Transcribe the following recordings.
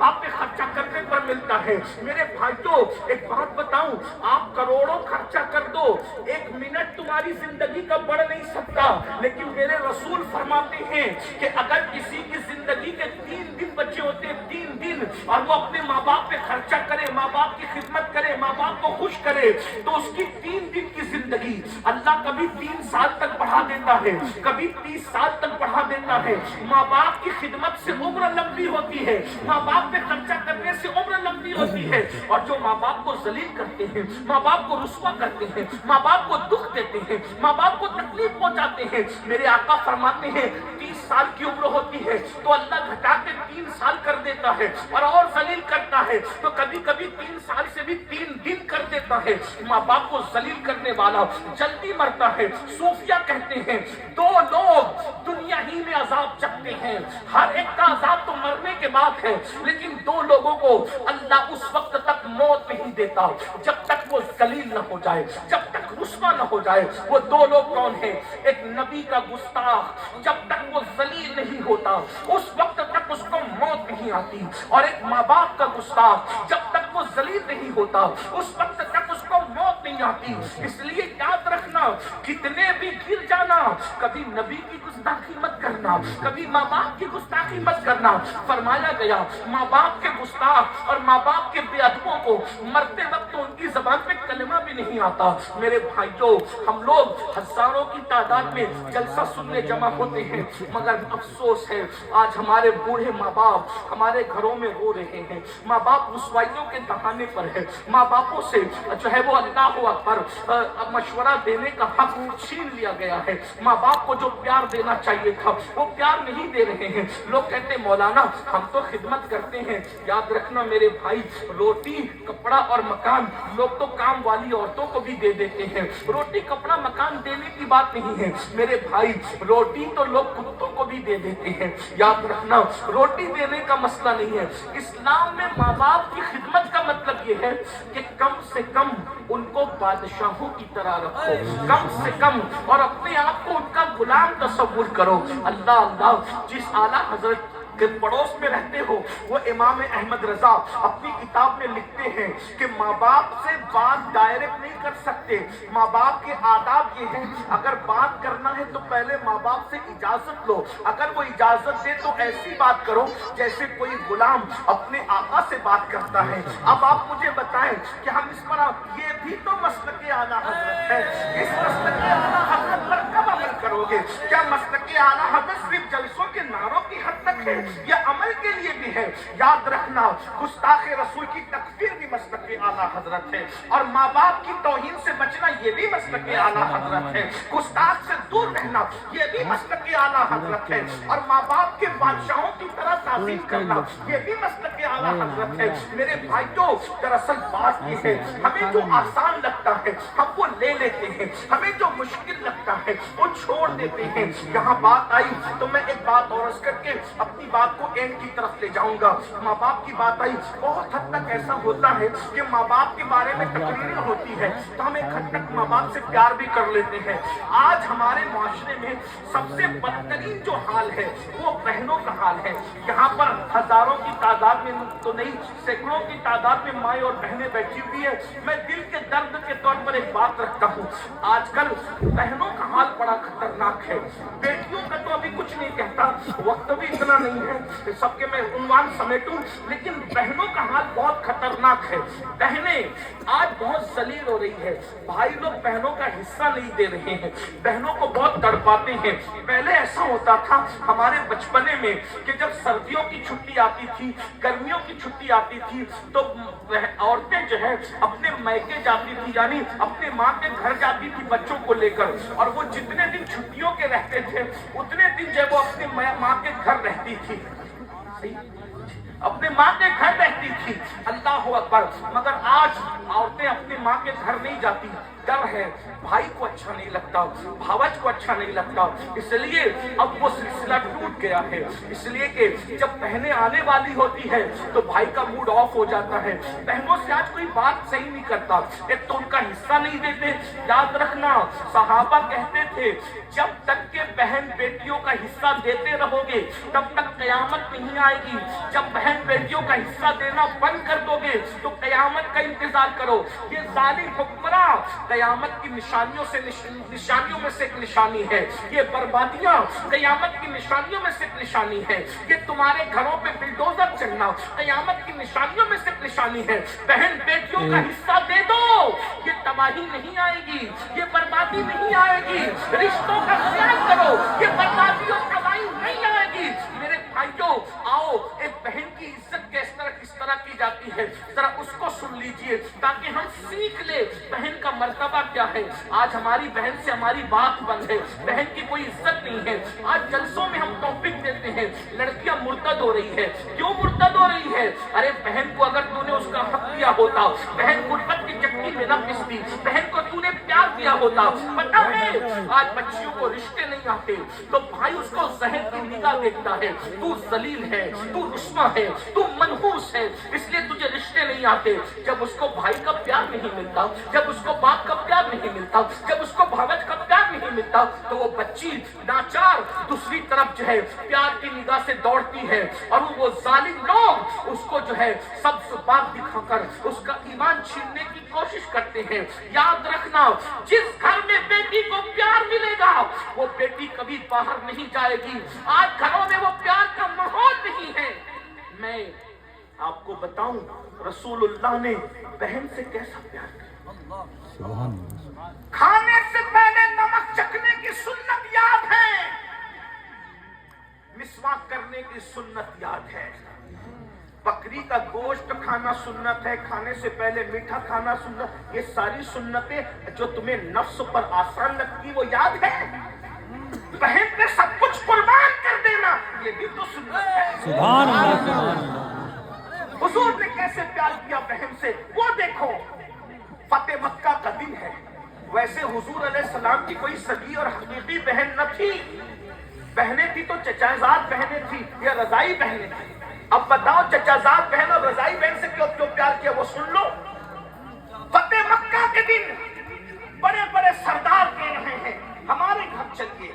باپ پہ خرچہ کرنے پر ملتا ہے۔ میرے بھائیوں ایک بات بتاؤں، آپ کروڑوں خرچہ کر دو، ایک منٹ تمہاری زندگی کا بڑھ نہیں سکتا، لیکن میرے رسول فرماتے ہیں کہ اگر کسی کی زندگی کے 3 دن بچے ہوتے ہیں، 3 دن، اور وہ اپنے ماں باپ پہ خرچہ کرے، ماں باپ کی خدمت کرے، ماں باپ کو خوش کرے، تو اس کی 3 دن کی زندگی اللہ کبھی 3 سال تک بڑھا دیتا ہے، کبھی 30 سال تک بڑھا دیتا ہے۔ ماں باپ کی خدمت سے عمر لمبی ہوتی ہے، ماں باپ پہ خرچہ کرنے سے عمر لمبی ہوتی ہے۔ اور جو ماں باپ کو ذلیل کرتے ہیں، ماں باپ کو رسوا کرتے ہیں، ماں باپ کو دکھ دیتے ہیں، ماں باپ کو تکلیف پہنچاتے ہیں، میرے آقا فرماتے ہیں 30 سال کی عمر ہوتی ہے تو اللہ گھٹا کے 3 سال کر دیتا ہے اور ذلیل کرتا ہے، تو کبھی کبھی 3 سال سے بھی 3 دن کر دیتا ہے۔ ماں باپ کو ذلیل کرنے والا جلدی مرتا ہے۔ صوفیہ کہتے ہیں 2 لوگ دنیا ہی میں عذاب چکتے ہیں، ہر ایک کا عذاب تو مرنے کے بعد ہے، لیکن 2 لوگوں کو اللہ اس وقت تک موت نہیں دیتا جب تک وہ ذلیل نہ ہو جائے، جب تک رسوا نہ ہو جائے۔ وہ 2 لوگ کون ہیں؟ ایک نبی کا گستاخ جب تک وہ ذلیل نہیں ہوتا اس وقت تک اس کو موت نہیں آتی، اور ایک ماں باپ کا گستاخ جب تک وہ ذلیل نہیں ہوتا اس وقت تک اس کو موت نہیں آتی۔ اس لیے یاد رکھنا، کتنے بھی گر جانا، کبھی نبی کی گستاخی مت کرنا، کبھی ماں باپ کی گستاخی مت کرنا۔ فرمایا گیا ماں باپ کے گستاخ اور ماں باپ کے بے ادبوں کو مرتے وقت تو ان کی زبان پہ کلمہ بھی نہیں آتا۔ میرے بھائیوں ہم لوگ ہزاروں کی تعداد میں جلسہ سننے جمع ہوتے ہیں، مگر افسوس ہے آج ہمارے بوڑھے ماں باپ ہمارے گھروں میں رو رہے ہیں، ماں باپ رسوائیوں کے دہانے پر ہے، ماں باپوں سے جو ہے وہ اللہ اکبر مشورہ دینے کا حق چھین لیا گیا ہے، ماں باپ کو جو پیار دینا چاہیے تھا وہ پیار نہیں دے رہے ہیں۔ لوگ کہتے ہیں مولانا ہم تو خدمت کرتے ہیں، یاد رکھنا میرے بھائی، روٹی کپڑا اور مکان لوگ تو کام والی عورتوں کو بھی دے دیتے ہیں، روٹی کپڑا مکان دینے کی بات نہیں ہے میرے بھائی، روٹی تو لوگ کتوں کو بھی دے دیتے ہیں۔ یاد رکھنا روٹی دینے کا مسئلہ نہیں ہے، اسلام میں ماں باپ کی خدمت کا مطلب یہ ہے کہ کم سے کم ان کو بادشاہوں کی طرح رکھو، کم سے کم، اور اپنے آپ کو ان کا غلام تصور کرو۔ اللہ اللہ، جس اعلیٰ حضرت کے پڑوس میں رہتے ہو وہ امام احمد رضا اپنی کتاب میں لکھتے ہیں کہ ماں باپ سے بات ڈائریکٹ نہیں کر سکتے، ماں باپ کے آداب یہ ہیں اگر بات کرنا ہے تو پہلے ماں باپ سے اجازت لو، اگر وہ اجازت دے تو ایسی بات کرو جیسے کوئی غلام اپنے آقا سے بات کرتا ہے۔ اب آپ مجھے بتائیں کہ ہم اس پر، یہ بھی تو مسلک اعلیٰ حضرت ہے، اس مسلک اعلیٰ حضرت پر کب عمل کرو گے؟ کیا مسلک اعلیٰ حضرت صرف جلسوں کے نعروں کی حد تک ہے؟ یہ عمل کے لیے بھی ہے۔ یاد رکھنا گستاخ رسول کی تکفیر بھی مسلک اعلیٰ حضرت ہے، اور ماں باپ کی توہین سے بچنا یہ بھی مسلک اعلیٰ حضرت ہے، گستاخ سے دور رہنا یہ بھی مسلک اعلیٰ حضرت ہے، اور ماں باپ کے بادشاہوں کی طرح تعظیم کرنا یہ بھی مسلک اعلیٰ حضرت ہے۔ میرے بھائیوں دراصل بات یہ ہے ہمیں جو آسان لگتا ہے ہم وہ لے لیتے ہیں، ہمیں جو مشکل لگتا ہے وہ چھوڑ دیتے ہیں۔ یہاں بات آئی تو میں ایک بات اور عرض کر کے اپنی بات کو اینڈ کی طرف لے جاؤں گا۔ ماں باپ کی بات آئی، بہت حد تک ایسا ہوتا ہے کہ ماں باپ کے بارے میں تقریریں ہوتی ہے تو ہم ایک حد تک ماں باپ سے پیار بھی کر لیتے ہیں۔ آج ہمارے معاشرے میں سب سے بدترین جو حال ہے وہ بہنوں کا حال ہے۔ یہاں پر ہزاروں کی تعداد میں تو نہیں، سینکڑوں کی تعداد میں مائیں اور بہنیں بیٹھی ہوئی ہیں۔ میں دل کے درد کے طور پر ایک بات رکھتا ہوں، آج کل بہنوں کا حال بڑا خطرناک ہے، بیٹیوں کا تو ابھی کچھ نہیں کہتا، وقت بھی اتنا نہیں ہے سب کے میں عنوان سمیٹوں، لیکن بہنوں کا حال بہت خطرناک ہے۔ بہنیں آج بہت ذلیل ہو رہی ہے، بھائی لوگ بہنوں کا حصہ نہیں دے رہے ہیں، بہنوں کو بہت تڑپاتے ہیں۔ پہلے ایسا ہوتا تھا ہمارے بچپنے میں کہ جب سردیوں کی چھٹی آتی تھی، گرمیوں کی چھٹی آتی تھی تو عورتیں جو ہے اپنے میکے جاتی تھی، یعنی اپنے ماں کے گھر جاتی تھی بچوں کو لے کر، اور وہ جتنے دن چھٹیوں کے رہتے تھے اتنے دن جو وہ اپنے ماں کے گھر رہتی تھی، اپنے ماں کے گھر رہتی تھی۔ اللہ अल्लाह अकबर। मगर आज औरतें अपनी माँ के घर नहीं जाती, डर है, भाई को अच्छा नहीं लगता, भावज को अच्छा नहीं लगता, इसलिए अब वो सिलसिला टूट गया है। इसलिए कि जब बहनें आने वाली होती है तो भाई का मूड ऑफ हो जाता है, बहनों से आज कोई बात सही नहीं करता, एक तो उनका हिस्सा नहीं देते। याद रखना, सहाबा कहते थे जब तक के बहन बेटियों का हिस्सा देते रहोगे तब तक कयामत नहीं आएगी, जब बहन बेटियों का हिस्सा देना बंद कर दोगे तो कयामत का इंतजार करो। ये जालिम हुक्मरान कयामत की निशानियों में से एक निशानी है, ये बर्बादियां कयामत की निशानियों में से एक निशानी है, ये तुम्हारे घरों पे बिल्डोजर चलना कयामत की निशानियों में से एक निशानी है। बहन बेटियों का हिस्सा दे दो, ये तबाही नहीं आएगी, ये बर्बादी नहीं आएगी। रिश्तों का ख्याल करो, ये बर्बादी और तबाही नहीं आएगी। मेरे भाइयों, आओ एक बहन की इज्जत किस तरह की जाती है जरा उसको सुन लीजिए ताकि हम सीख ले बहन का मर्तबा क्या है। आज हमारी बहन से हमारी बात बंद है, बहन की कोई इज्जत नहीं है। आज जलसों में हम टॉपिक देते हैं लड़कियां मुर्तद हो रही है, क्यों मुर्तद हो रही है? अरे बहन को अगर तूने उसका हक दिया होता, बहन गुर्बत की चक्की में न पिसती, बहन को तूने प्यार दिया होता। पता है आज बच्चियों को रिश्ते नहीं आते तो भाई उसको जहन की निगाह देखता है, तू जलील है, तू रुस्वा है, तू मनहूस है, इसलिए तुझे रिश्ते नहीं आते। जब उसको भाई का प्यार नहीं मिलता, जब उसको बाप का प्यार नहीं मिलता, जब उसको भावज का प्यार नहीं मिलता तो वो बच्ची नाचार दूसरी तरफ जो है प्यार की निगाह से दौड़ती है और वो जालिम लोग उसको जो है सब्ज बाग दिखाकर उसका ईमान छीनने की कोशिश करते हैं। याद रखना, जिस घर में बेटी को प्यार मिलेगा वो बेटी कभी बाहर नहीं जाएगी। आज घरों में वो प्यार का माहौल नहीं है। मैं आपको बताऊं रसूलुल्लाह ने बहन से कैसा प्यार किया। खाने से पहले नमक चखने की सुन्नत याद है, मिसवाक करने की सुन्नत याद है, बकरी का गोश्त खाना सुन्नत है, खाने से पहले मीठा खाना सुन्नत। ये सारी सुन्नतें जो तुम्हें नफ्स पर आसान लगती वो याद है। बहन पे सब कुछ कुर्बान कर देना ये भी तो सुन्नत है। सुभान अल्लाह। हुजूर ने कैसे प्यार किया बहन से वो देखो। फतेह मक्का का दिन है, वैसे हुजूर अलैहिस्सलाम की कोई सगी और हकीकी बहन न थी, बहनें थी तो चचाजाद बहनें थी या रजाई बहनें थी। अब बताओ चचाजाद बहन और रजाई बहन से क्यों प्यार किया वो सुन लो। फतेह मक्का के दिन बड़े बड़े सरदार कह रहे हैं हमारे घर चलिए,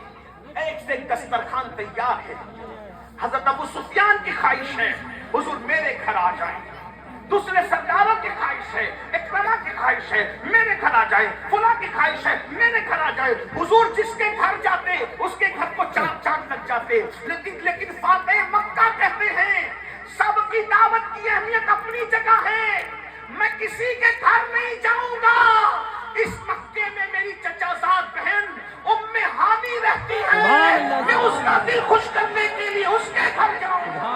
एक से एक दस्तरखान तैयार है। हजरत अबू सुफियान की ख्वाहिश है हुजूर मेरे घर आ जाए, दूसरे सरदारों की ख्वाहिश है, इकरमा की ख्वाहिश है मेरे घर आ जाए, फुला की ख्वाहिश है मेरे घर आ जाए। हुजूर जिसके घर जाते उसके घर को चार चांद लग जाते। लेकिन फातेह मक्का कहते हैं सबकी दावत की अहमियत अपनी जगह है, मैं किसी के घर नहीं जाऊंगा। इस मक्के में मेरी चचाजाद बहन उम्मे हानी रहती है, मैं उसका दिल खुश करने के लिए उसके घर जाऊंगा।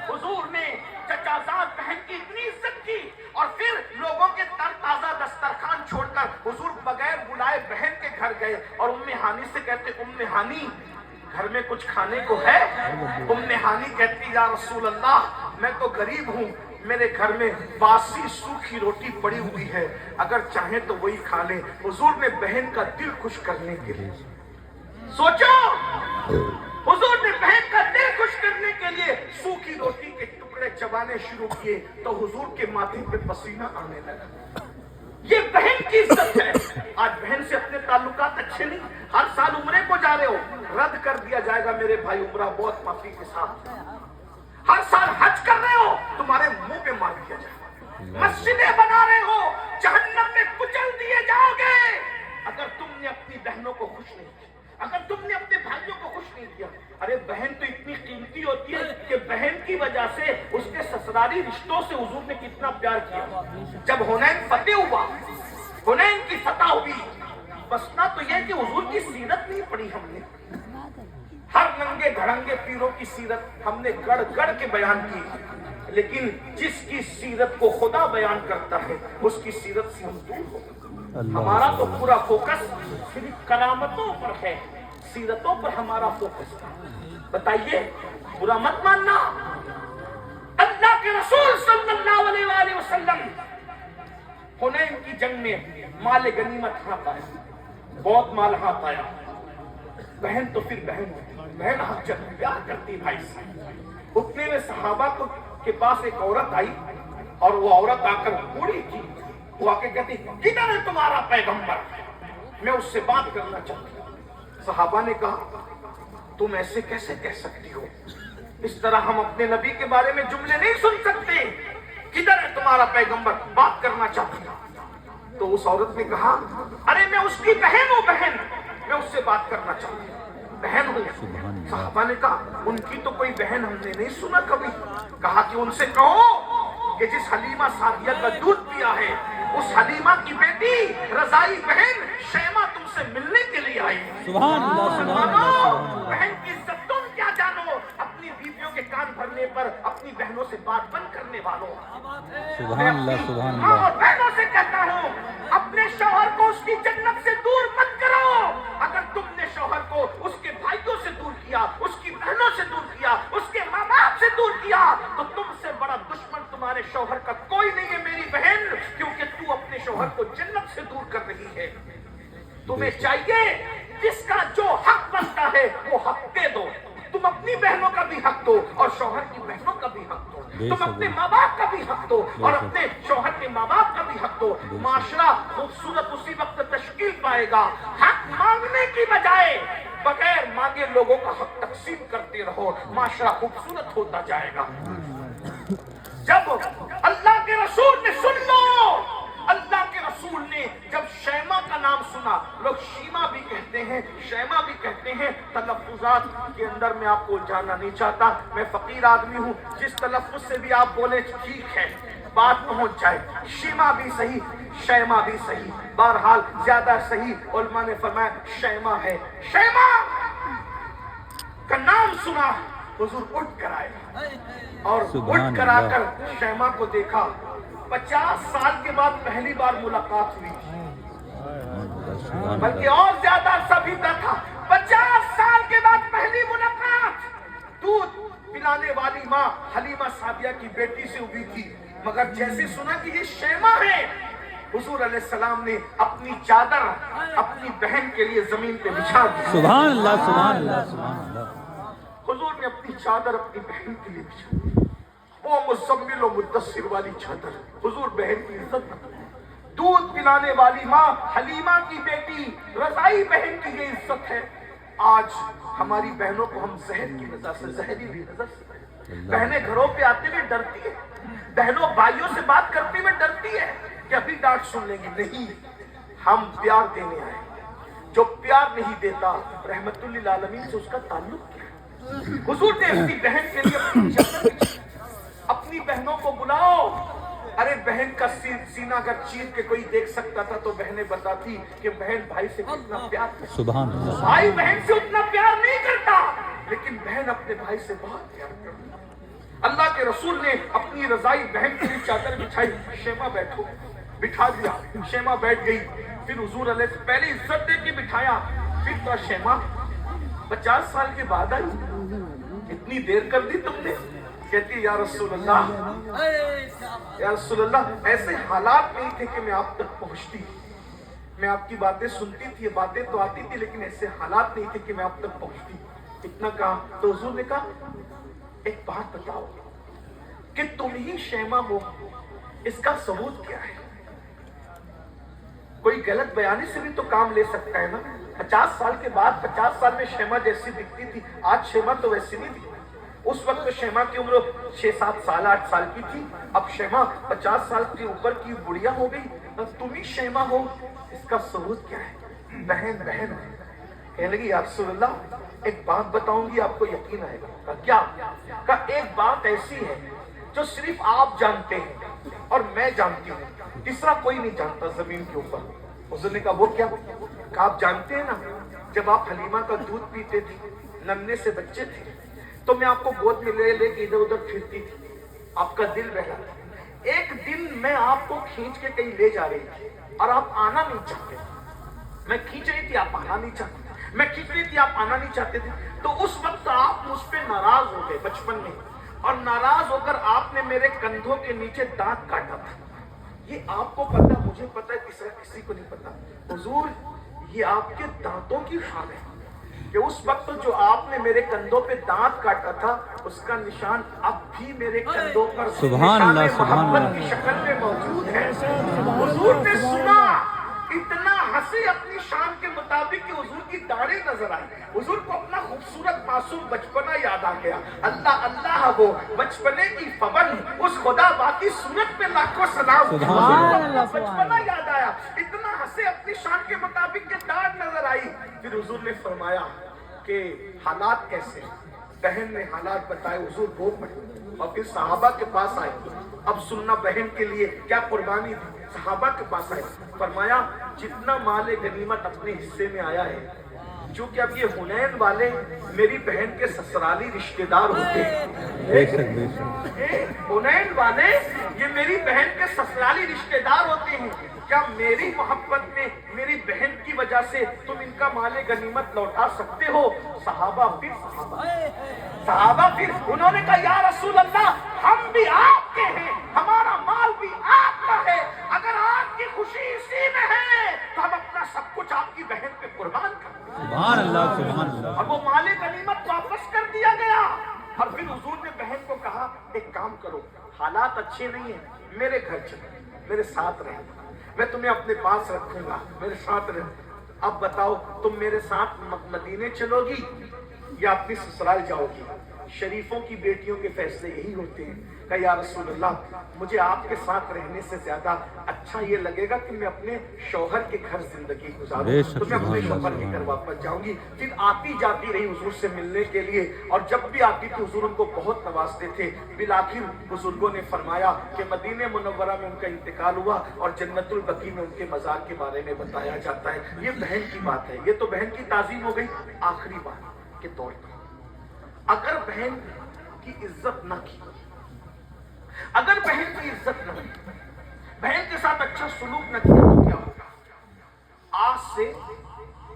हुजूर ने चचाजाद बहन की इतनी इज्जत की और फिर लोगों के तरताजा दस्तरखान छोड़कर हुजूर बगैर बुलाए बहन के घर गए और उम्मे हानी से कहते उम्मे हानी घर में कुछ खाने को है? उम्मे हानी कहती या रसूल अल्लाह मैं तो गरीब हूँ, मेरे घर में बासी सूखी रोटी पड़ी हुई है, अगर चाहे तो वही खा ले। हुजूर ने बहन का दिल खुश करने के लिए सोचो, हुजूर ने बहन का दिल खुश करने के लिए सूखी रोटी के टुकड़े चबाने शुरू किए तो हुजूर के माथे पे पसीना आने लगा। ये बहन की इज्जत है। आज बहन से अपने ताल्लुकात अच्छे नहीं, हर साल उम्रे को जा रहे हो, रद्द कर दिया जाएगा मेरे भाई उम्रा बहुत माफी के साथ। हर साल हज कर रहे हो, तुम्हारे मुंह पे मार दिया जाएगा। मस्जिदें बना रहे हो, जहन्नम में कुचल दिए जाओगे अगर तुमने अपनी बहनों को खुश नहीं किया, अगर तुमने अपने भाइयों को खुश नहीं किया। अरे बहन तो इतनी कीमती होती है कि बहन की वजह से उसके ससुराली रिश्तों से हुजूर ने कितना प्यार किया। जब हुनैन फतेह हुआ, हुनैन की फतह हुई, बस ना तो यह कि हुजूर की सीरत नहीं पढ़ी हमने, हर नंगे धड़ंगे पीरों की सीरत हमने गढ़ गढ़ के बयान की, लेकिन जिसकी सीरत को खुदा बयान करता है उसकी सीरत से हम दूर हो। हमारा तो पूरा फोकस सिर्फ करामतों पर है, सीरतों पर हमारा फोकस है। बताइए, बुरा मत मानना, अल्लाह के रसूल हुनैन की जंग में माल गनीमत हाथ आया, बहुत माल हाथ आया। बहन तो फिर बहन, बहन हक जब प्यार करती भाई से। उतने में सहाबा को के पास एक औरत आई और वो औरत आकर बूढ़ी थी, वो आके कहती किधर है तुम्हारा पैगंबर, मैं उससे बात करना चाहती हूँ। सहाबा ने कहा तुम ऐसे कैसे कह सकती हो, इस तरह हम अपने नबी के बारे में जुमले नहीं सुन सकते, किधर है तुम्हारा पैगंबर, बात करना चाहती हूँ। तो उस औरत ने कहा अरे मैं उसकी बहन हूँ, बहन, मैं उससे बात करना चाहती हूँ, बहन हूँ। सहाबा ने कहा उनकी तो कोई बहन हमने नहीं सुना कभी। कहा कि उनसे कहो कि जिस हलीमा सादिया का दूध पिया है उस हलीमा की बेटी रजाई बहन शैमा तुमसे मिलने के लिए आई। सुभान अल्लाह, सुभान अल्लाह। बहन की इज्जत तुम क्या जानो, अपनी बीवियों के कान भरने पर अपनी बहनों से बात बंद करने वालों। सुभान अल्लाह, सुभान माँ अल्लाह। और बहनों से कहता हूँ अपने शौहर को उसकी जन्नत से दूर मत करो। अगर तुमने शौहर को उसके भाइयों से दूर किया, उसकी बहनों से दूर किया, उसके माँ बाप से दूर किया, तो तुमसे बड़ा दुश्मन तुम्हारे शौहर का कोई नहीं है मेरी बहन, क्योंकि तू अपने शौहर को जन्नत से दूर कर रही है। तुम्हें चाहिए जिसका जो हक बनता है वो हक दे दो। तुम अपनी बहनों का भी हक दो और शौहर की बहनों का भी हक दो। तुम अपने माँ बाप का भी हक दो और अपने शौहर के माँ बाप का भी हक दो। माशरा खूबसूरत उसी वक्त तश्कील पाएगा। हक मांगने की बजाय बगैर मांगे लोगों का हक तकसीम करते रहो, माशरा खूबसूरत होता जाएगा। जब अल्लाह के रसूल ने, सुन लो, अल्लाह के रसूल ने जब शैमा का नाम सुना, लोग शीमा भी कहते हैं, शैमा भी कहते हैं, तलफ्फुज़ात के अंदर मैं आपको उलझाना नहीं चाहता, मैं फकीर आदमी हूँ, जिस तलफ्फुज़ से भी आप बोले ठीक है, बात पहुंच जाए। शीमा भी सही, शैमा भी सही, बहरहाल ज्यादा सही उलमा ने फरमाया शैमा है। शैमा का नाम सुना, हुजूर उठ कर आए और उठ कर आकर शैमा को देखा। 50 साल के बाद पहली बार मुलाकात हुई, बल्कि और ज्यादा अरसा बीता था। 50 साल के बाद पहली मुलाकात। दूध पिलाने वाली माँ हलीमा सादिया की बेटी से हुई थी, मगर जैसे सुना कि ये शैमा है, हुजूर अलैहिस्सलाम ने अपनी चादर अपनी बहन के लिए जमीन पे बिछा दी। सुभान अल्लाह, सुभान अल्लाह, सुभान अल्लाह। हुजूर ने अपनी चादर अपनी बहन के लिए बिछा, वो मुज़म्मिल और मुद्दस्सिर वाली चादर, हुजूर बहन की इज्जत। दूध पिलाने वाली माँ हलीमा की बेटी रज़ाई बहन की ये इज्जत है। आज हमारी बहनों को हम जहर की नजर से, जहरीली नजर से, बहनें घरों पे आते हुए डरती है, बहनों भाइयों से बात करते हुए डरती है कि अभी डांट सुन लेंगे। नहीं, हम प्यार देने आए। जो प्यार नहीं देता रहमतुल लिल आलमीन से उसका ताल्लुक क्या है। हुजूर ने अपनी बहन के लिए अपनी चादर बिछाई। अपनी बहनों को बुलाओ। अरे बहन का सीना अगर चीर के कोई देख सकता था तो बहनें बताती कि बहन भाई से कितना प्यार करती। सुभान अल्लाह। भाई बहन से उतना प्यार नहीं करता, लेकिन बहन अपने भाई से बहुत प्यार करती। अल्लाह के रसूल ने अपनी रजाई बहन के लिए चादर बिछाई, शैमा बैठो, बिठा दिया। शैमा बैठ गई। फिर हुजूर अलैहि पहले इज्जत दे के बिठाया, फिर तो शैमा 50 साल के बाद आई, इतनी देर कर दी तुमने। कहती या रसूल अल्लाह, या रसूल अल्लाह, ऐसे हालात नहीं थे कि मैं आप तक पहुंचती। मैं आपकी बातें सुनती थी, बातें तो आती थी, लेकिन ऐसे हालात नहीं थे कि मैं आप तक पहुंचती। इतना कहा तो हुजूर ने कहा एक बात बताओ कि तुम ही शैमा हो, इसका सबूत क्या है। कोई गलत बयानी से भी तो काम ले सकता है ना। 50 साल के बाद 50 साल में शैमा जैसी दिखती थी, आज शैमा तो वैसी नहीं दिखती। उस वक्त शैमा की उम्र 6-7 साल 8 साल की थी, अब शैमा 50 साल के ऊपर की बुढ़िया हो गई। अब तुम ही शैमा हो, इसका सबूत क्या है। बहन बहन कहने लगी या रसूल अल्लाह, एक बात बताऊंगी, आपको यकीन आएगा। कहा क्या? कहा एक बात ऐसी है जो सिर्फ आप जानते हैं और मैं जानती हूँ, तीसरा कोई नहीं जानता जमीन के ऊपर। हुजूर ने कहा वो क्या? कहा आप जानते हैं ना, जब आप हलीमा का दूध पीते थे, नन्हे से बच्चे थे, तो मैं आपको गोद में ले लेके इधर उधर फिरती थी, आपका दिल बहला था। एक दिन मैं आपको खींच के कहीं ले जा रही थी और आप आना नहीं चाहते। मैं खींच रही थी, आप आना नहीं चाहते। मैं खींच रही थी, आप आना नहीं चाहते थे। तो उस वक्त आप मुझ पे नाराज हो गए बचपन में, और नाराज होकर आपने मेरे कंधों के नीचे दांत काटा था। یہ آپ کو پتا، مجھے پتا ہے، تیسرا کسی کو نہیں پتا۔ حضور یہ آپ کے دانتوں کی شان ہے کہ اس وقت جو آپ نے میرے کندھوں پہ دانت کاٹا تھا اس کا نشان اب بھی میرے کندھوں پر سبحان نشان اللہ، سبحان محبت اللہ۔ کی شکل میں موجود ہے۔ حضور نے سنا، اتنا ہنسے اپنی شان کے مطابق کہ حضور کی داڑھی نظر آئی۔ حضور کو اپنا خوبصورت معصوم بچپنا یاد آ گیا۔ اللہ اللہ وہ بچپنے کی فبن، اس خدا باقی صورت پہ لاکھوں سلام۔ سبحان اللہ، بچپنا یاد آیا، اتنا ہنسے اپنی شان کے مطابق کہ داڑھ نظر آئی۔ پھر حضور نے فرمایا کہ حالات کیسے ہیں؟ بہن نے حالات بتائے، حضور رو پڑے اور پھر صحابہ کے پاس آئے۔ اب سننا بہن کے لیے کیا قربانی تھی۔ صحابہ کے پاس آئے، فرمایا جتنا مال غنیمت اپنے حصے میں آیا ہے، چونکہ اب یہ حنین والے میری بہن کے سسرالی رشتہ دار ہوتے ہیں، بے شک بے شک، حنین والے یہ میری بہن کے سسرالی رشتہ دار ہوتے ہیں، کیا میری محبت میں میری بہن کی وجہ سے تم ان کا مال غنیمت لوٹا سکتے ہو؟ صحابہ پھر انہوں نے کہا یا رسول اللہ ہم بھی آپ کے ہیں، ہمارا مال بھی آپ کا ہے، اگر آپ کی خوشی اسی میں ہے تو ہم اپنا سب کچھ آپ کی بہن پہ قربان کریں۔ سبحان اللہ، سبحان اللہ۔ اور وہ مال غنیمت واپس کر دیا گیا۔ اور پھر حضور نے بہن کو کہا ایک کام کرو، حالات اچھے نہیں ہیں، میرے گھر چلو، میرے ساتھ رہو، میں تمہیں اپنے پاس رکھوں گا، میرے ساتھ رہو۔ اب بتاؤ تم میرے ساتھ مدینے چلو گی یا اپنی سسرال جاؤ گی؟ شریفوں کی بیٹیوں کے فیصلے یہی ہوتے ہیں۔ کہ یا رسول اللہ مجھے آپ کے ساتھ رہنے سے زیادہ اچھا یہ لگے گا کہ میں اپنے شوہر کے گھر زندگی گزاروں، تو میں اپنے شوہر کے گھر واپس جاؤں گی۔ پھر آتی جاتی رہی حضور سے ملنے کے لیے، اور جب بھی آتی تھی حضور ان کو بہت نوازتے تھے۔ بالآخر بزرگوں نے فرمایا کہ مدینہ منورہ میں ان کا انتقال ہوا اور جنت البقیع میں ان کے مزار کے بارے میں بتایا جاتا ہے۔ یہ بہن کی بات ہے، یہ تو بہن کی تعظیم ہو گئی۔ آخری بات کے طور پر اگر بہن کی عزت نہ کی، اگر بہن کی عزت نہ کی، بہن کے ساتھ اچھا سلوک نہ کیا تو کیا ہوگا؟ آج سے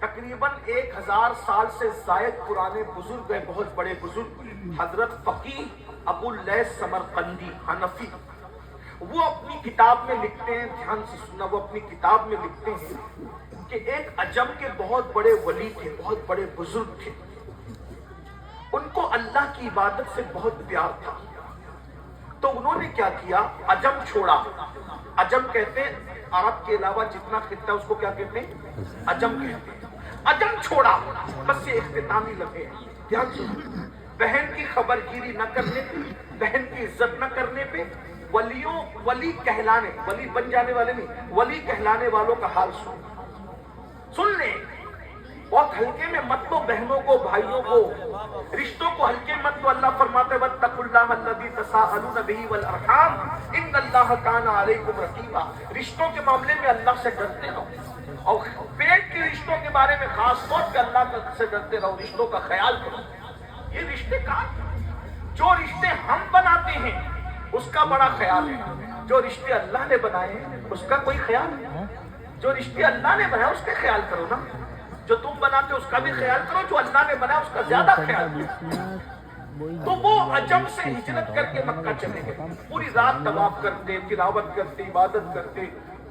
تقریباً 1000 سال سے زائد پرانے بزرگ ہیں، بہت بڑے بزرگ، حضرت فقیہ ابو اللیث سمرقندی حنفی، وہ اپنی کتاب میں لکھتے ہیں، دھیان سے سننا، وہ اپنی کتاب میں لکھتے ہیں کہ ایک عجم کے بہت بڑے ولی تھے، بہت بڑے بزرگ تھے، ان کو اللہ کی عبادت سے بہت پیار تھا، تو انہوں نے کیا کیا؟ عجم چھوڑا۔ عجم کہتے ہیں عرب کے علاوہ جتنا خطہ اس کو کیا کہتے ہیں؟ عجم کہتے ہیں۔ عجم چھوڑا، بس یہ اختتامی لمحے ہیں، دھیان سنو۔ بہن کی خبر گیری نہ کرنے پہ، بہن کی عزت نہ کرنے پہ، ولی کہلانے، ولی بن جانے والے نہیں، ولی کہلانے والوں کا حال سن لیں۔ بہت ہلکے میں مت لو بہنوں کو، بھائیوں کو، رشتوں کو ہلکے مت لو۔ اللہ فرماتے واتقوا اللہ الذی تساءلون بہ والارحام ان اللہ کان علیکم رقیبا۔ رشتوں کے معاملے میں اللہ سے ڈرتے رہو، اور پیٹ کے رشتوں کے بارے میں خاص طور پہ اللہ سے ڈرتے رہو، رشتوں کا خیال کرو۔ یہ رشتے جو رشتے ہم بناتے ہیں اس کا بڑا خیال ہے، جو رشتے اللہ نے بنائے ہیں اس کا کوئی خیال نہیں۔ جو رشتے اللہ نے بنائے اس کا خیال کرو نا، جو تم بناتے اس کا بھی خیال کرو، جو اللہ نے بنایا اس کا زیادہ خیال کرو۔ تو وہ عجم سے ہجرت کر کے مکہ چلے گئے، پوری رات طواف کرتے، تلاوت کرتے، عبادت کرتے،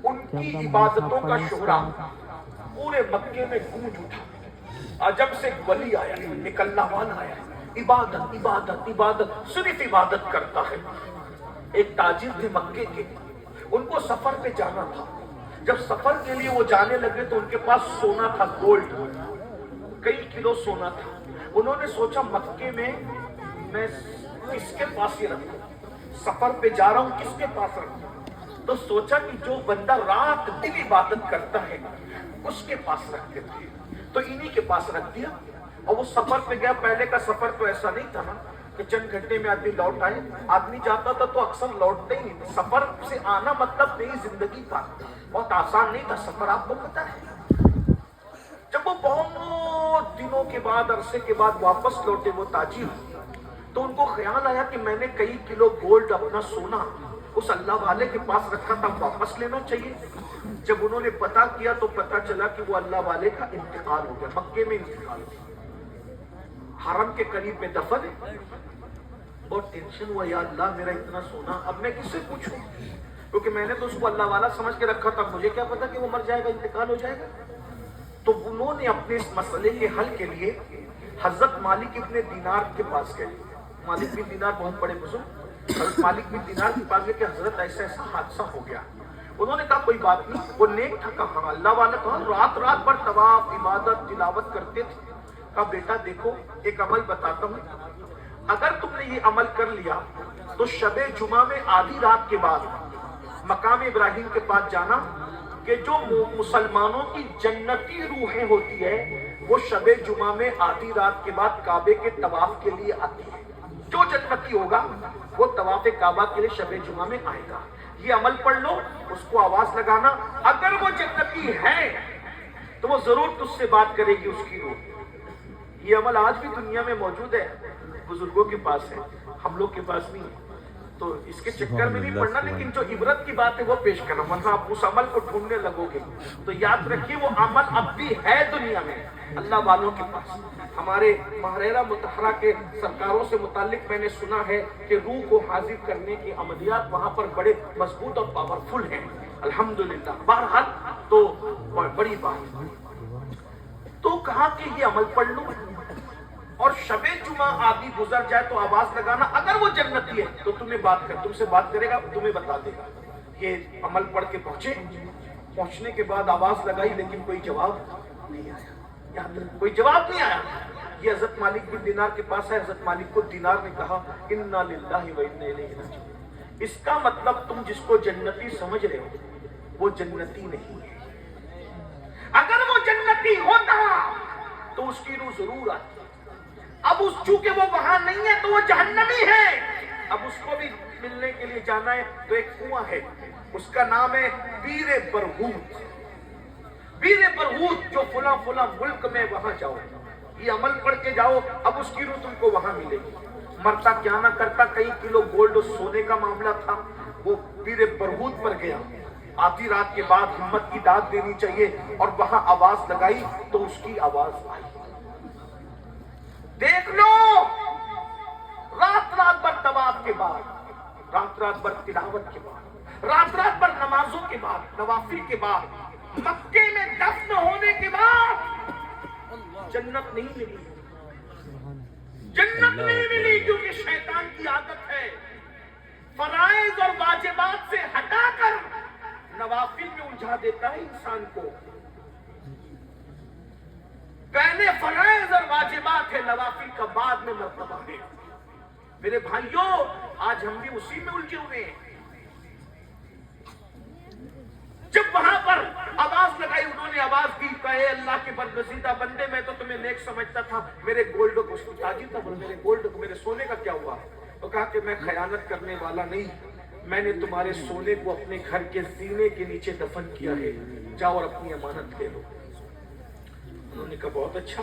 ان کی عبادتوں کا شہرا پورے مکے میں گونج اٹھا۔ عجم سے ایک ولی آیا، ایک اللہ والا آیا، عبادت عبادت عبادت، صرف عبادت کرتا ہے۔ ایک تاجر تھے مکے کے، ان کو سفر پہ جانا تھا۔ جب سفر کے لیے وہ جانے لگے تو ان کے پاس سونا تھا، گولڈ، کئی کلو سونا تھا۔ انہوں نے سوچا مکے میں میں کس کے پاس یہ رکھوں، سفر پہ جا رہا ہوں کس کے پاس رکھوں؟ تو سوچا کہ جو بندہ رات دن عبادت کرتا ہے اس کے پاس رکھ دیتے ہیں، تو انہی کے پاس رکھ دیا۔ اور وہ سفر پہ گیا۔ پہلے کا سفر تو ایسا نہیں تھا نا کہ چند گھنٹے میں آدمی لوٹ آئے، آدمی جاتا تھا تو اکثر لوٹتے ہی نہیں تھے۔ سفر سے آنا مطلب نئی زندگی تھا، بہت آسان نہیں تھا سفر، آپ کو پتا ہے۔ جب وہ بہت دنوں کے بعد، عرصے کے بعد واپس لوٹے وہ تاجر، تو ان کو خیال آیا کہ میں نے کئی کلو گولڈ، اپنا سونا اس اللہ والے کے پاس رکھا تھا، واپس لینا چاہیے۔ جب انہوں نے پتا کیا تو پتا چلا کہ وہ اللہ والے کا انتقال ہو گیا، مکے میں انتقال ہو گیا، حرم کے قریب میں دفن ہے۔ بہت ٹینشن ہوا، یا اللہ میرا اتنا سونا اب میں کس سے پوچھوں؟ क्योंकि मैंने तो उसको अल्लाह वाला समझ के रखा था, मुझे क्या पता कि वो मर जाएगा, इंतकाल हो जाएगा। तो उन्होंने अपने इस मसले के हल के लिए हजरत मालिक इब्ने दीनार के पास गए। मालिक बिन दीनार बहुत बड़े बुजुर्ग, हजरत मालिक बिन दीनार के पास गए कि हजरत ऐसा ऐसा हादसा हो गया। उन्होंने कहा कोई बात नहीं, वो नेक था, कहा अल्लाह वाला था, रात रात भर तवाफ इबादत तिलावत करते थे। कहा बेटा देखो एक अमल बताता हूँ, अगर तुमने ये अमल कर लिया तो शबे जुमा में आधी रात के बाद मकाम इब्राहिम के पास जाना कि जो मुसलमानों की जन्नती रूहें होती है वो शबे जुमा में आधी रात के बाद काबे के तवाफ के लिए आती है। जो जन्नती होगा वो तवाफ काबा के लिए शबे जुमा में आएगा। ये अमल पढ़ लो, उसको आवाज लगाना, अगर वो जन्नती है तो वो जरूर तुझसे बात करेगी उसकी रूह। ये अमल आज भी दुनिया में मौजूद है, बुजुर्गों के पास है, हम लोग के पास नहीं है। तो इसके चक्कर में नहीं पड़ना, लेकिन जो इबरत की बात है वो पेश करना, वरना आप उस अमल को ढूंढने लगोगे। तो याद रखिए वो अमल अब भी है दुनिया में अल्लाह वालों के पास। हमारे महरेरा मुतहरा के सरकारों से मुतालिक मैंने सुना है कि रूह को हाजिर करने की अमलियात वहां पर बड़े मजबूत और पावरफुल हैं, अल्हम्दुलिल्लाह। बहरहाल तो बड़ी बात। तो कहा कि ये अमल पढ़ लो और शबे जुमा आदि गुजर जाए तो आवाज लगाना, अगर वो जन्नती है तो तुमसे बात करेगा, तुम्हें बता देगा। ये अमल पढ़ के पहुंचने के बाद आवाज लगाई, लेकिन कोई जवाब नहीं आया, यहाँ तक कोई जवाब नहीं आया। ये हजरत मालिक बिन दीनार के पास है। हजरत मालिक को दीनार ने कहा इन्ना लिल्लाहि व इन्ना इलैहि राजिऊन। इसका मतलब तुम जिसको जन्नती समझ रहे हो वो जन्नती नहीं है। अगर वो जन्नती होता तो उसकी रूह जरूर आती। अब उस चूंकि वो वहां नहीं है तो वो जहन्नमी है। अब उसको भी मिलने के लिए जाना है तो एक कुआं है, उसका नाम है बीरे बरहूत। बीरे बरहूत जो फुला फुला मुल्क में, वहां जाओ, ये अमल पढ़ के जाओ, अब उसकी रूह तुमको वहां मिलेगी। मरता क्या ना करता, कई किलो गोल्ड और सोने का मामला था। वो बीरे बरहूत पर गया, आधी रात के बाद हिम्मत की दाद देनी चाहिए, और वहां आवाज लगाई तो उसकी आवाज आई। देख लो, रात रात भर तवाफ के बाद, रात रात भर तिलावत के बाद, रात रात भर नमाजों के बाद, नवाफिल के बाद, मक्के में दफन होने के बाद जन्नत नहीं मिली। जन्नत नहीं मिली क्योंकि शैतान की आदत है फराइज और वाजिबात से हटाकर नवाफिल में उलझा देता है इंसान को। पहले फराइज और वाजिबात है, नवाफिल का बाद में मर्तबा है। मेरे भाइयों, आज हम भी उसी में उलझे हुए हैं। जब वहां पर आवाज लगाई, उन्होंने आवाज दी, कहे अल्लाह के बदनसीबा बंदे, मैं तो तुम्हें नेक समझता था, मेरे गोल्ड को ताजी था, मेरे गोल्ड को, मेरे सोने का क्या हुआ? तो कहा कि मैं खयानत करने वाला नहीं, मैंने तुम्हारे सोने को अपने घर के सीने के नीचे दफन किया है, जाओ और अपनी अमानत ले लो। उन्होंने कहा बहुत अच्छा,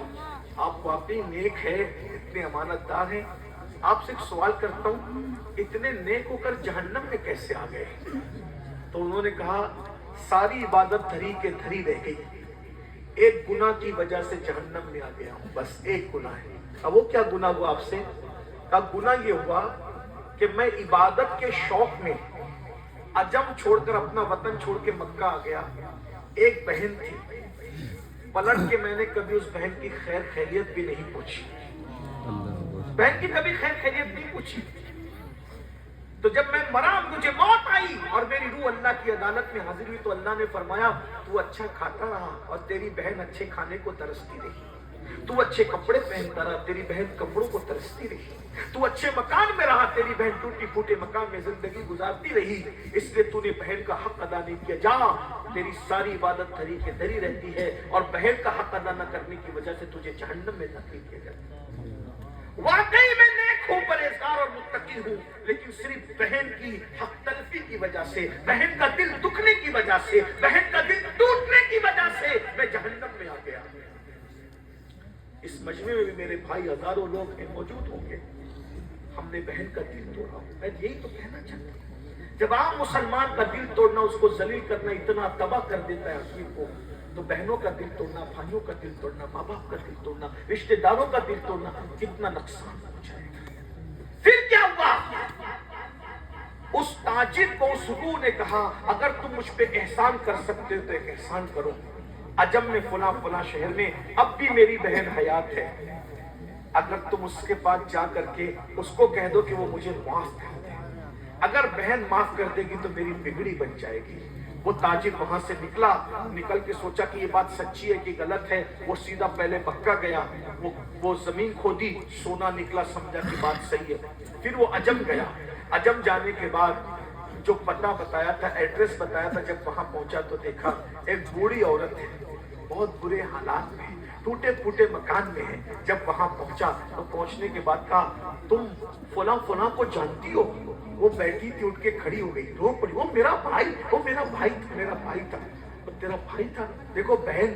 आप वाकई नेक है, इतने अमानतदार हैं। आपसे एक सवाल करता हूँ, इतने नेक होकर जहन्नम में कैसे आ गए? तो उन्होंने कहा सारी इबादत धरी के धरी रह गई, एक गुनाह की वजह से जहन्नम में आ गया हूँ, बस एक गुनाह है। अब वो क्या गुनाह हुआ आपसे? कहा गुनाह ये हुआ कि मैं इबादत के शौक में अजम छोड़कर अपना वतन छोड़ के मक्का आ गया। एक बहन थी, पलट के मैंने कभी उस बहन की खैर खैरियत भी नहीं पूछी, बहन की कभी खैर खैरियत नहीं पूछी। तो जब मैं मरा, मुझे मौत आई और मेरी रूह अल्लाह की अदालत में हाजिर हुई, तो अल्लाह ने फरमाया तू अच्छा खाता रहा और तेरी बहन अच्छे खाने को तरसती रही, तू अच्छे कपड़े पहनता रहा, तेरी बहन कपड़ों को तरसती रही, तू अच्छे मकान में रहा, तेरी बहन टूटी फूटे मकान में जिंदगी गुजारती रही, इसलिए तूने बहन का हक अदा नहीं किया। जा, तेरी सारी इबादत धरी के धरी रहती है और बहन का हक अदा न करने की वजह से तुझे जहन्नम में दाखिल किया जाता है। वाकई में नेक हूं, परहेजगार और मुत्तकी हूं, लेकिन सिर्फ बहन की हक तलफी की वजह से, बहन का दिल दुखने की वजह से, बहन का दिल टूटने की वजह से मैं जहन्नम में आ गया। इस मजमे में भी मेरे भाई हजारों लोग हैं, मौजूद होंगे, हमने बहन का दिल तोड़ा। मैं यही तो कहना चाहता हूं, जब आप मुसलमान का दिल तोड़ना, उसको जलील करना इतना तबाह कर देता है आखिर को, तो बहनों का दिल तोड़ना, भाइयों का दिल तोड़ना, माँ बाप का दिल तोड़ना, रिश्तेदारों का दिल तोड़ना कितना नुकसान हो जाएगा। फिर क्या हुआ? उस ताजिर को उस रूह ने कहा, अगर तुम मुझ पे एहसान कर सकते हो तो एक एहसान करो, अजम में फला फला शहर में अब भी मेरी बहन हयात है, अगर तुम उसके पास जा करके उसको कह दो कि वो मुझे माफ कर दे, अगर बहन माफ कर देगी तो मेरी बिगड़ी बन जाएगी। वो ताजिर वहां से निकल के सोचा कि ये बात सच्ची है कि गलत है। वो सीधा पहले मक्का गया, वो जमीन खोदी, सोना निकला, समझा कि बात सही है। फिर वो अजम गया, अजम जाने के बाद जो पता बताया था, एड्रेस बताया था, जब वहां पहुंचा तो देखा एक बूढ़ी औरत है, बहुत बुरे हालात में, टूटे फूटे मकान में है। जब वहां पहुंचा तो पहुंचने के बाद कहा, तुम फला फला को जानती हो? वो बैठी थी, उठ के खड़ी हो गई, रो पड़ी, वो मेरा भाई था, मेरा भाई था, वो तेरा भाई था। देखो बहन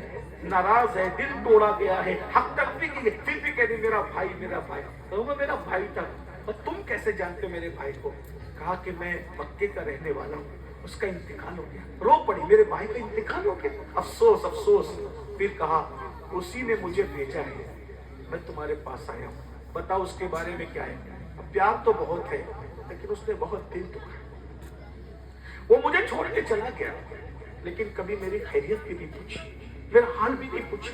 नाराज है, दिल तोड़ा गया है, हक तलफी की है, फिर भी कह रही मेरा भाई। तो वो मेरा भाई था, और तुम कैसे जानते हो मेरे भाई को? कहा कि मैं मक्के का रहने वाला हूँ, उसका इंतकाल हो गया। रो पड़ी, मेरे भाई का इंतकाल हो गया, अफसोस अफसोस। फिर कहा, उसी ने मुझे भेजा है, मैं तुम्हारे पास आया हूँ, बताओ उसके बारे में क्या है। प्यार तो बहुत है, लेकिन उसने बहुत दिल दुखाया। वो मुझे छोड़ के चला गया, लेकिन कभी मेरी खैरियत भी नहीं पूछी, मेरा हाल भी नहीं पूछी।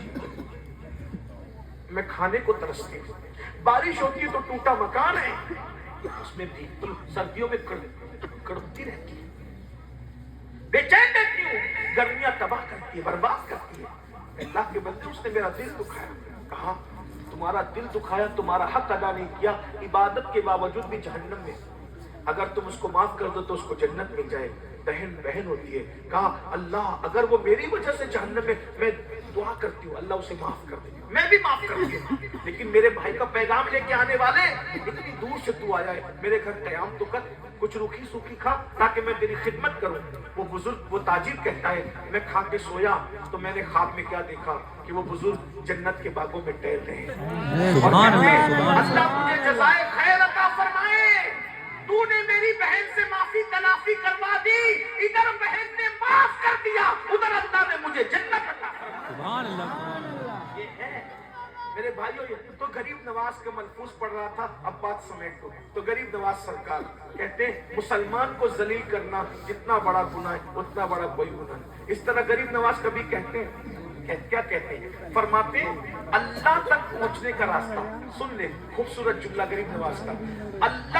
मैं खाने को तरसती हूँ, बारिश होती है तो टूटा मकान है, उसमें भीगती हूँ, सर्दियों में कड़कती रहती है, बेचैन रहती हूँ, गर्मियां तबाह करती है, बर्बाद करती है। अल्लाह के बंदे, उसने मेरा दिल दुखाया। कहा, तुम्हारा दिल दुखाया, तुम्हारा हक अदा नहीं किया, इबादत के बावजूद भी जहन्नम में, अगर तुम उसको माफ कर दो तो उसको जन्नत मिल जाए। बहन बहन होती है। कहा, अल्लाह अगर वो मेरी वजह से जहन्नम में, मैं दुआ करती हूँ अल्लाह उसे माफ कर दे, मैं भी माफ करती हूँ, लेकिन मेरे भाई का पैगाम लेके आने वाले, इतनी दूर से तू आया है, मेरे घर कयाम तो कर, कुछ रूखी सूखी खा ताकि मैं तेरी खिदमत करूं। वो बुजुर्ग, वो ताजिर कहता है, मैं खा के सोया तो मैंने ख्वाब में क्या देखा कि वो बुजुर्ग जन्नत के बागों में टहल रहे हैं, और कहते हैं, अल्लाह मुझे जज़ाए खैर अता फरमाए, तूने मेरी बहन से माफी तलाफी करवा दी, इधर बहन ने माफ कर दिया, उधर अल्लाह ने मुझे जन्नत अता फरमाई। ये है मेरे भाइयों। तो गरीब नवाज का मलफूज पढ़ रहा था, अब बात समेट दो। तो गरीब नवाज सरकार कहते हैं, मुसलमान को जलील करना जितना बड़ा गुनाह है उतना बड़ा कोई गुनाह नहीं। इस तरह गरीब नवाज कभी कहते हैं, क्या कहते हैं, फरमाते अल्लाह तक पहुंचने का रास्ता। सुन ले खूबसूरत जुमला गरीब नवाज का, अल्लाह